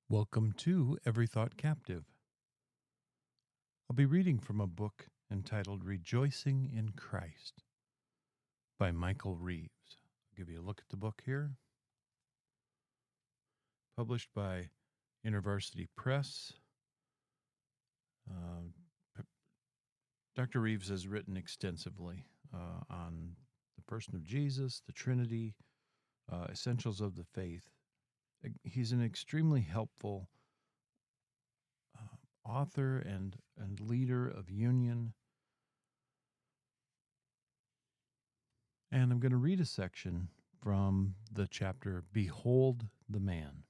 Welcome to Every Thought Captive. I'll be reading from a book entitled Rejoicing in Christ by Michael Reeves. I'll give you a look at the book here. Published by University Press. Dr. Reeves has written extensively on the person of Jesus, the Trinity, essentials of the faith. He's an extremely helpful author and leader of union. And I'm going to read a section from the chapter, Behold the Man.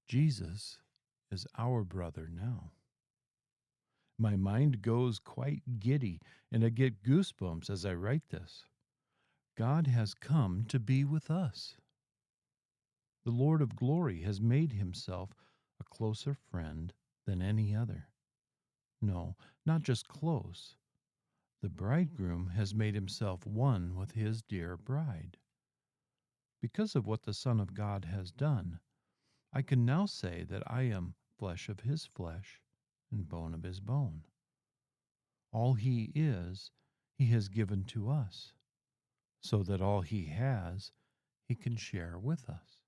Jesus is our brother now. My mind goes quite giddy, and I get goosebumps as I write this. God has come to be with us. The Lord of glory has made himself a closer friend than any other. No, not just close. The bridegroom has made himself one with his dear bride. Because of what the Son of God has done, I can now say that I am flesh of his flesh and bone of his bone. All he is, he has given to us, so that all he has, he can share with us.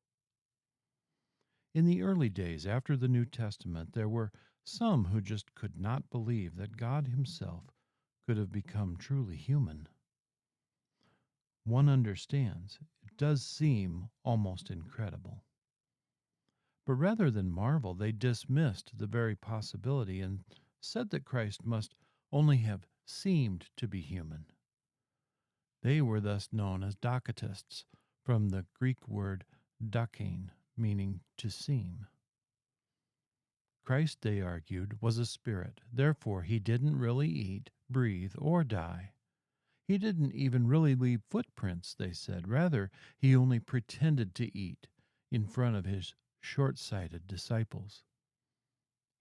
In the early days after the New Testament, there were some who just could not believe that God himself could have become truly human. One understands, it does seem almost incredible. But rather than marvel, they dismissed the very possibility and said that Christ must only have seemed to be human. They were thus known as Docetists, from the Greek word dokein, meaning to seem. Christ, they argued, was a spirit. Therefore, he didn't really eat, breathe, or die. He didn't even really leave footprints, they said. Rather, he only pretended to eat in front of his short-sighted disciples.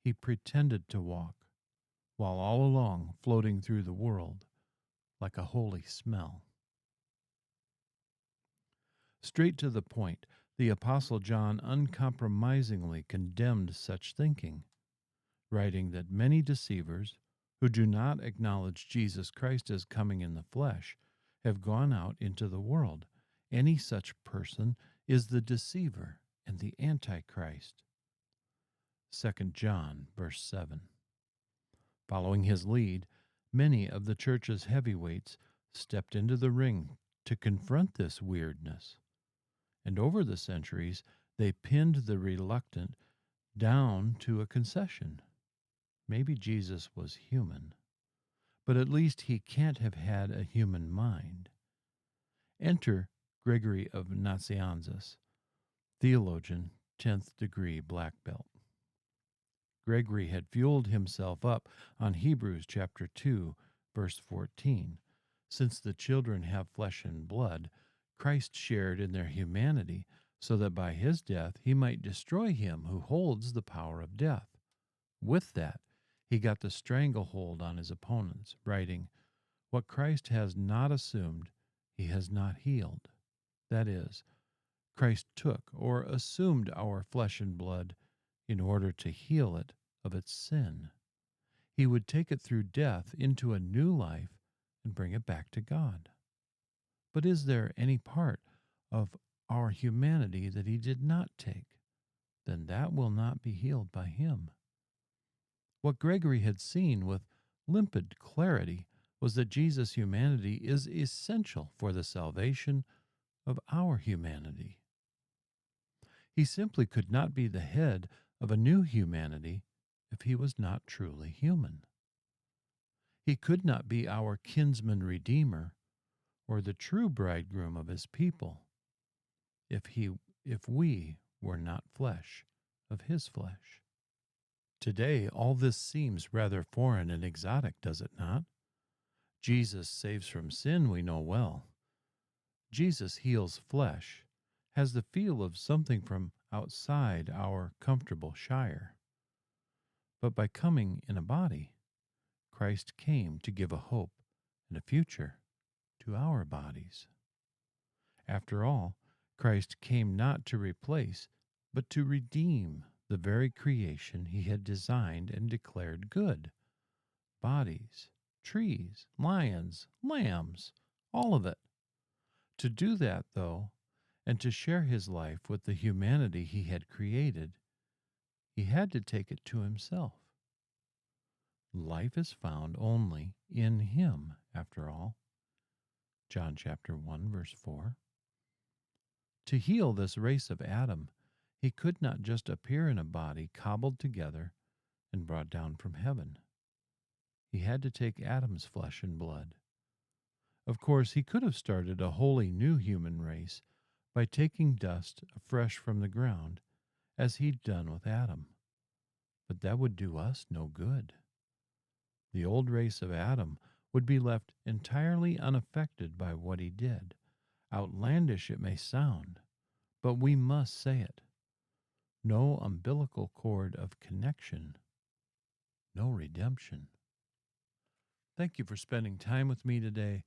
He pretended to walk, while all along floating through the world like a holy smell. Straight to the point, the Apostle John uncompromisingly condemned such thinking, writing that many deceivers who do not acknowledge Jesus Christ as coming in the flesh have gone out into the world. Any such person is the deceiver and the Antichrist. 2 John, verse 7. Following his lead, many of the church's heavyweights stepped into the ring to confront this weirdness. And over the centuries, they pinned the reluctant down to a concession. Maybe Jesus was human, but at least he can't have had a human mind. Enter Gregory of Nazianzus, theologian, 10th degree black belt. Gregory had fueled himself up on Hebrews chapter 2, verse 14. Since the children have flesh and blood, Christ shared in their humanity, so that by his death he might destroy him who holds the power of death. With that, he got the stranglehold on his opponents, writing, "What Christ has not assumed, he has not healed." That is, Christ took or assumed our flesh and blood in order to heal it of its sin. He would take it through death into a new life and bring it back to God. But is there any part of our humanity that he did not take? Then that will not be healed by him. What Gregory had seen with limpid clarity was that Jesus' humanity is essential for the salvation of our humanity. He simply could not be the head of a new humanity if he was not truly human. He could not be our kinsman redeemer or the true bridegroom of his people if we were not flesh of his flesh. Today, all this seems rather foreign and exotic, does it not? Jesus saves from sin, we know well. Jesus heals flesh, has the feel of something from outside our comfortable shire. But by coming in a body, Christ came to give a hope and a future to our bodies. After all, Christ came not to replace, but to redeem the very creation he had designed and declared good: bodies, trees, lions, lambs, all of it. To do that, though, and to share his life with the humanity he had created, he had to take it to himself. Life is found only in him, after all. John chapter 1, verse 4. To heal this race of Adam, he could not just appear in a body cobbled together and brought down from heaven. He had to take Adam's flesh and blood. Of course, he could have started a wholly new human race by taking dust fresh from the ground, as he'd done with Adam. But that would do us no good. The old race of Adam would be left entirely unaffected by what he did. Outlandish it may sound, but we must say it. No umbilical cord of connection, no redemption. Thank you for spending time with me today.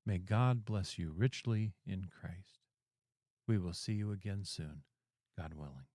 May God bless you richly in Christ. We will see you again soon, God willing.